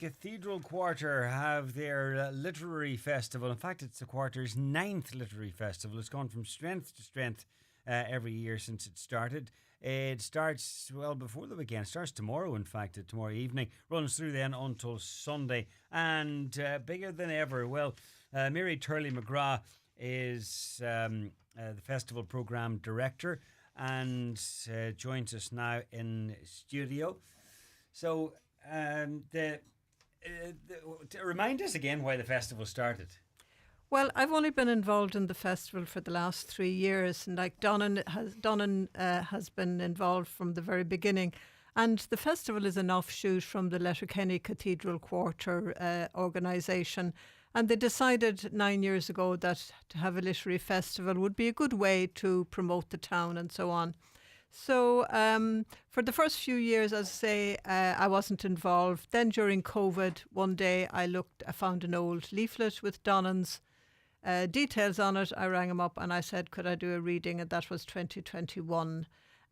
Cathedral Quarter have their literary festival. In fact, it's the Quarter's 9th literary festival. It's gone from strength to strength every year since it started. It starts, well, before the weekend. It starts tomorrow, in fact, tomorrow evening. Runs through then until Sunday. And bigger than ever. Well, Mary Turley McGrath is the festival programme director and joins us now in studio. So, remind us again why the festival started. Well, I've only been involved in the festival for the last 3 years, and like Donnan has been involved from the very beginning. And the festival is an offshoot from the Letterkenny Cathedral Quarter organisation. And they decided 9 years ago that to have a literary festival would be a good way to promote the town and so on. So for the first few years, as I say, I wasn't involved. Then during COVID, one day I found an old leaflet with Donnan's details on it. I rang him up and I said, could I do a reading? And that was 2021.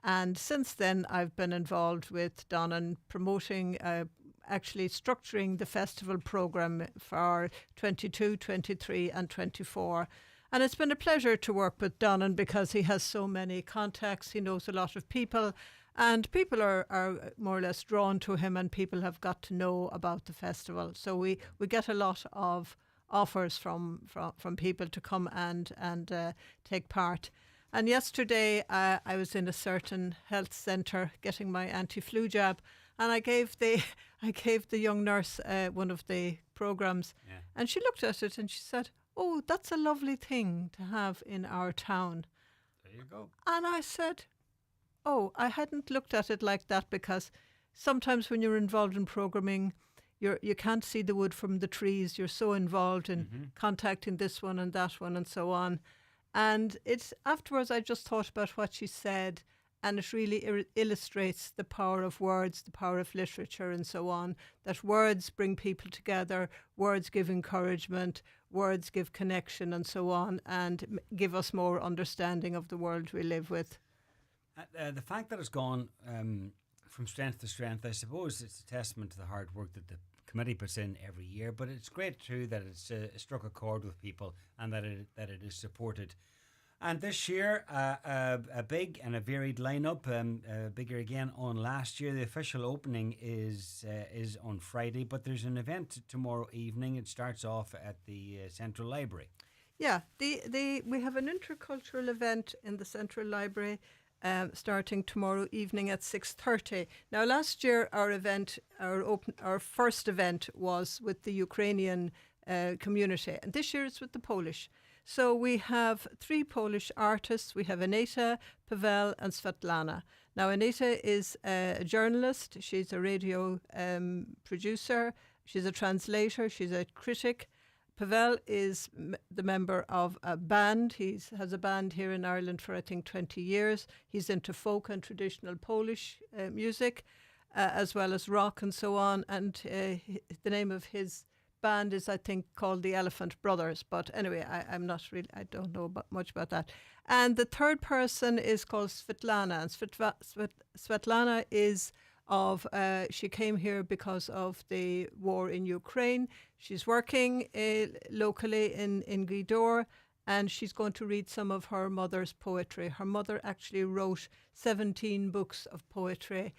And since then, I've been involved with Donnan promoting, actually structuring the festival programme for 22, 23 and 24. And it's been a pleasure to work with Donnan because he has so many contacts. He knows a lot of people and people are more or less drawn to him and people have got to know about the festival. So we get a lot of offers from people to come and take part. And yesterday I was in a certain health centre getting my anti-flu jab and I gave the young nurse one of the programmes and she looked at it and she said, oh, that's a lovely thing to have in our town. There you go. And I said, oh, I hadn't looked at it like that because sometimes when you're involved in programming, you can't see the wood from the trees. You're so involved in contacting this one and that one and so on. And it's afterwards I just thought about what she said and it really illustrates the power of words, the power of literature and so on, that words bring people together, words give encouragement, words give connection and so on, and give us more understanding of the world we live with. The fact that it's gone from strength to strength, I suppose it's a testament to the hard work that the committee puts in every year, but it's great too that it's struck a chord with people and that it is supported. And this year, a big and a varied lineup, bigger again on last year. The official opening is on Friday, but there's an event tomorrow evening. It starts off at the Central Library. Yeah, we have an intercultural event in the Central Library starting tomorrow evening at 6:30. Now, last year our first event was with the Ukrainian community, and this year it's with the Polish. So we have 3 Polish artists. We have Anita, Pavel and Svetlana. Now Anita is a journalist. She's a radio producer. She's a translator. She's a critic. Pavel is the member of a band. He has a band here in Ireland for I think 20 years. He's into folk and traditional Polish music as well as rock and so on. And the name of his band is, I think, called the Elephant Brothers. But anyway, I don't know much about that. And the third person is called Svetlana. And Svetlana is she came here because of the war in Ukraine. She's working locally in Gweedore, and she's going to read some of her mother's poetry. Her mother actually wrote 17 books of poetry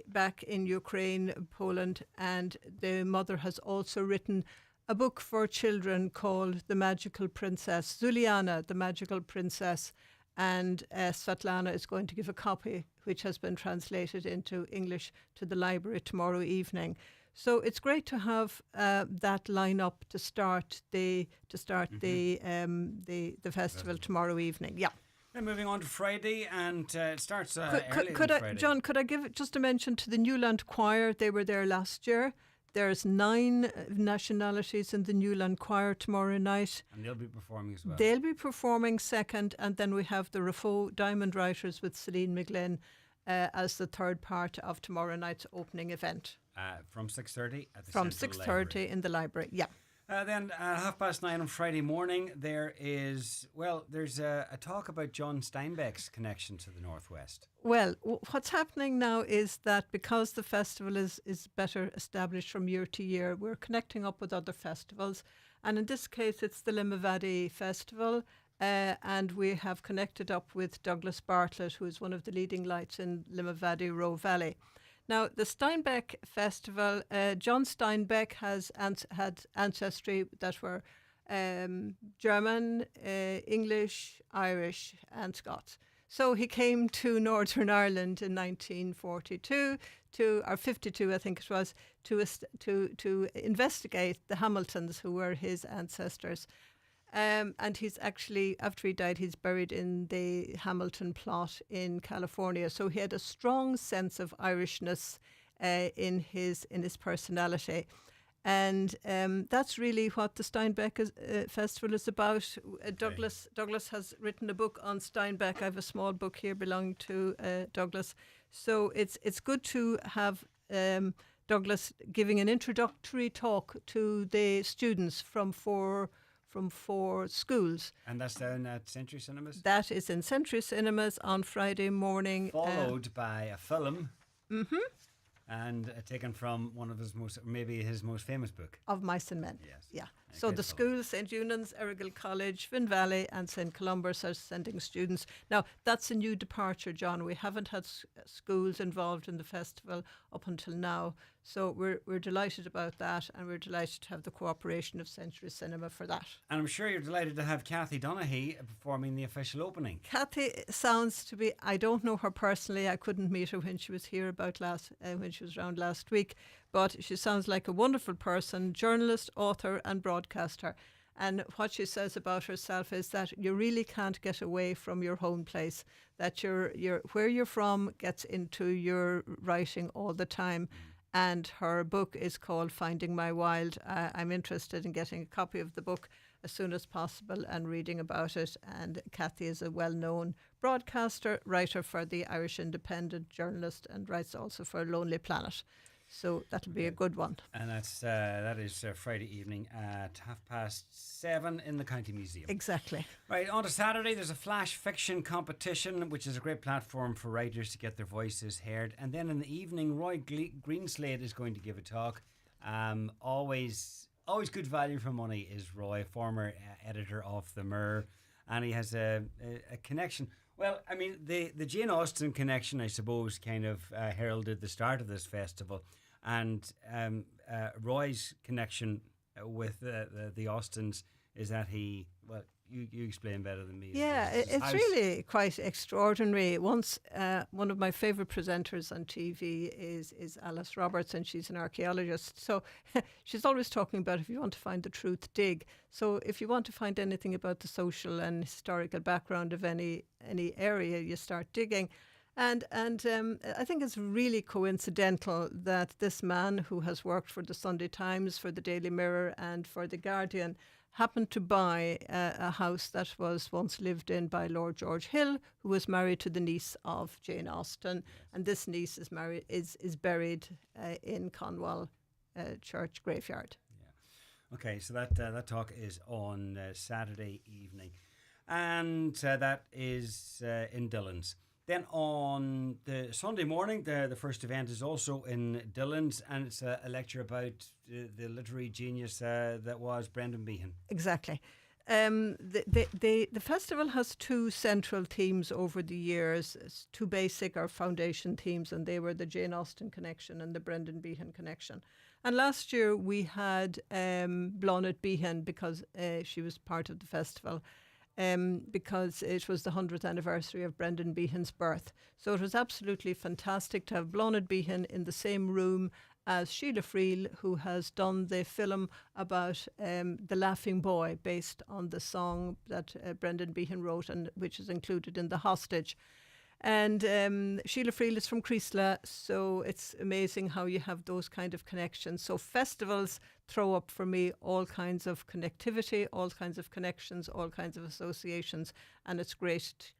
back in Ukraine, Poland, and the mother has also written a book for children called The Magical Princess, Zuliana, the Magical Princess, and Svetlana is going to give a copy which has been translated into English to the library tomorrow evening. So it's great to have that lineup to start the festival tomorrow evening. Yeah. Then moving on to Friday, and it starts early on Friday. John, could I give just a mention to the Newland Choir? They were there last year. There's 9 nationalities in the Newland Choir tomorrow night. And they'll be performing as well. They'll be performing second, and then we have the Rafo Diamond Writers with Celine McGlynn as the third part of tomorrow night's opening event. From 6:30 at the From Central 6:30 Library. in the library, yeah. Then at 9:30 on Friday morning, there's a talk about John Steinbeck's connection to the Northwest. Well, what's happening now is that because the festival is better established from year to year, we're connecting up with other festivals. And in this case, it's the Limavady Festival. And we have connected up with Douglas Bartlett, who is one of the leading lights in Limavady Roe Valley. Now, the Steinbeck Festival, John Steinbeck had ancestry that were German, English, Irish, and Scots. So he came to Northern Ireland in 1942 or 52, I think it was, to investigate the Hamiltons, who were his ancestors. And he's actually, after he died, he's buried in the Hamilton plot in California. So he had a strong sense of Irishness in his personality. And that's really what the Steinbeck Festival is about. Douglas has written a book on Steinbeck. I have a small book here belonging to Douglas. So it's good to have Douglas giving an introductory talk to the students from four schools. And that's down at Century Cinemas? That is in Century Cinemas on Friday morning. Followed by a film. Mm-hmm. And taken from one of his most famous book. Of Mice and Men. Yes. Yeah. So the schools, St. Eunan's, Errigal College, Finn Valley and St. Columbus are sending students. Now, that's a new departure, John. We haven't had schools involved in the festival up until now. So we're delighted about that, and we're delighted to have the cooperation of Century Cinema for that. And I'm sure you're delighted to have Kathy Donaghy performing the official opening. Kathy sounds to be, I don't know her personally. I couldn't meet her when she was here when she was around last week. But she sounds like a wonderful person, journalist, author and broadcaster. And what she says about herself is that you really can't get away from your home place, that where you're from gets into your writing all the time. And her book is called Finding My Wild. I'm interested in getting a copy of the book as soon as possible and reading about it. And Kathy is a well-known broadcaster, writer for the Irish Independent, journalist, and writes also for Lonely Planet. So that'll be a good one. And that is Friday evening at 7:30 in the County Museum. Exactly. Right, on to Saturday, there's a flash fiction competition, which is a great platform for writers to get their voices heard. And then in the evening, Roy Greenslade is going to give a talk. Always good value for money is Roy, former editor of The Mirror. And he has a connection. Well, I mean, the Jane Austen connection, I suppose, kind of heralded the start of this festival. And Roy's connection with the Austens is that he, well, you explain better than me. Yeah, it's really quite extraordinary. Once, one of my favourite presenters on TV is Alice Roberts, and she's an archaeologist. So she's always talking about, if you want to find the truth, dig. So if you want to find anything about the social and historical background of any area, you start digging. And I think it's really coincidental that this man, who has worked for the Sunday Times, for the Daily Mirror and for the Guardian, happened to buy a house that was once lived in by Lord George Hill, who was married to the niece of Jane Austen. And this niece is buried in Conwall Church graveyard. Yeah. Okay, so that talk is on Saturday evening. And that is in Dillon's. Then on the Sunday morning, the first event is also in Dillon's, and it's a lecture about the literary genius that was Brendan Behan. Exactly. The festival has two central themes over the years, two basic or foundation themes, and they were the Jane Austen connection and the Brendan Behan connection. And last year we had Blonit Behan, because she was part of the festival. Because it was the 100th anniversary of Brendan Behan's birth. So it was absolutely fantastic to have Blonit Behan in the same room as Sheila Friel, who has done the film about The Laughing Boy, based on the song that Brendan Behan wrote, and which is included in The Hostage. And Sheila Friel is from Creesla, so it's amazing how you have those kind of connections. So festivals throw up for me all kinds of connectivity, all kinds of connections, all kinds of associations, and it's great.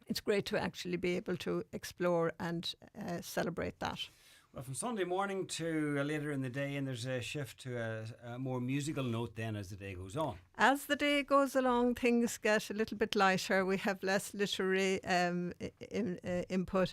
It's great to actually be able to explore and celebrate that. Well, from Sunday morning to later in the day, and there's a shift to a more musical note then as the day goes on. As the day goes along, things get a little bit lighter. We have less literary input.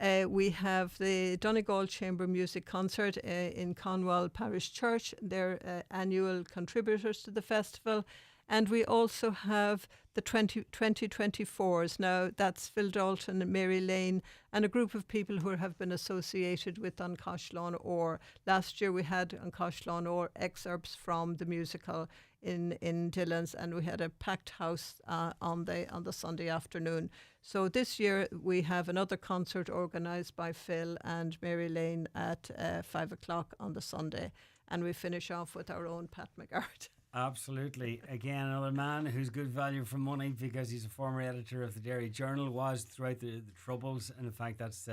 We have the Donegal Chamber Music Concert in Conwell Parish Church. They're annual contributors to the festival. And we also have the 2024s. Now, that's Phil Dalton and Mary Lane and a group of people who have been associated with An Coisleán Or. Last year we had An Coisleán Or excerpts from the musical in Dillon's, and we had a packed house on the Sunday afternoon. So this year we have another concert organised by Phil and Mary Lane at 5 o'clock on the Sunday, and we finish off with our own Pat McGarrett. Absolutely. Again, another man who's good value for money because he's a former editor of the Derry Journal, was throughout the Troubles, and in fact that's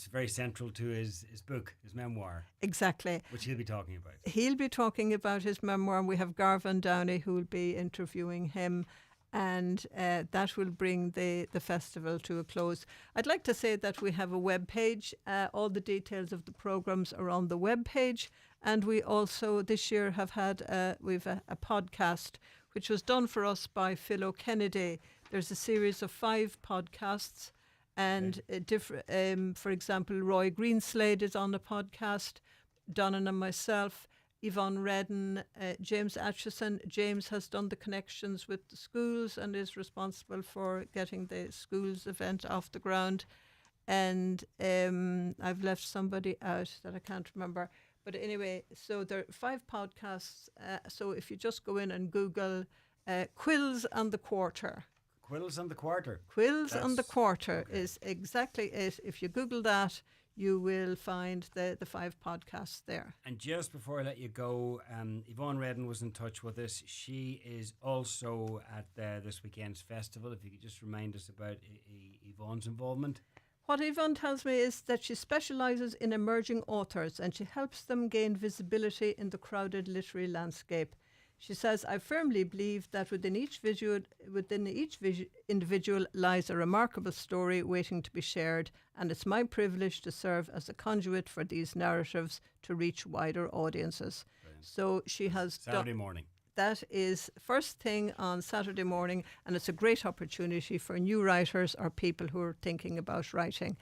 very central to his book, his memoir. Exactly. Which he'll be talking about. He'll be talking about his memoir. We have Garvan Downey who will be interviewing him, and that will bring the festival to a close. I'd like to say that we have a web page. All the details of the programmes are on the web page. And we also this year have had a podcast which was done for us by Phil O'Kennedy. There's a series of 5 podcasts, and for example, Roy Greenslade is on the podcast, Donnan and myself, Yvonne Redden, James Atchison. James has done the connections with the schools and is responsible for getting the schools event off the ground. And I've left somebody out that I can't remember. But anyway, so there are 5 podcasts. So if you just go in and Google Quills and the Quarter. Quills and the Quarter. Quills and the Quarter is exactly it. If you Google that, you will find the 5 podcasts there. And just before I let you go, Yvonne Redden was in touch with us. She is also at this weekend's festival. If you could just remind us about Yvonne's involvement. What Yvonne tells me is that she specialises in emerging authors and she helps them gain visibility in the crowded literary landscape. She says, I firmly believe that within each individual lies a remarkable story waiting to be shared, and it's my privilege to serve as a conduit for these narratives to reach wider audiences. Brilliant. So she has Saturday morning. That is first thing on Saturday morning, and it's a great opportunity for new writers or people who are thinking about writing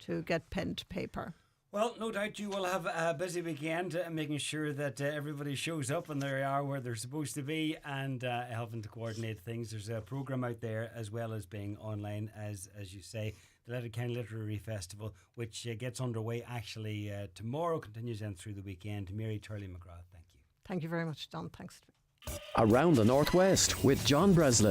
to get pen to paper. Well, no doubt you will have a busy weekend making sure that everybody shows up and they are where they're supposed to be, and helping to coordinate things. There's a programme out there as well as being online, as you say, the Letterkenny Literary Festival, which gets underway actually tomorrow, continues in through the weekend. Mary Turley McGrath, thank you. Thank you very much, Don. Thanks. Around the Northwest with John Breslin.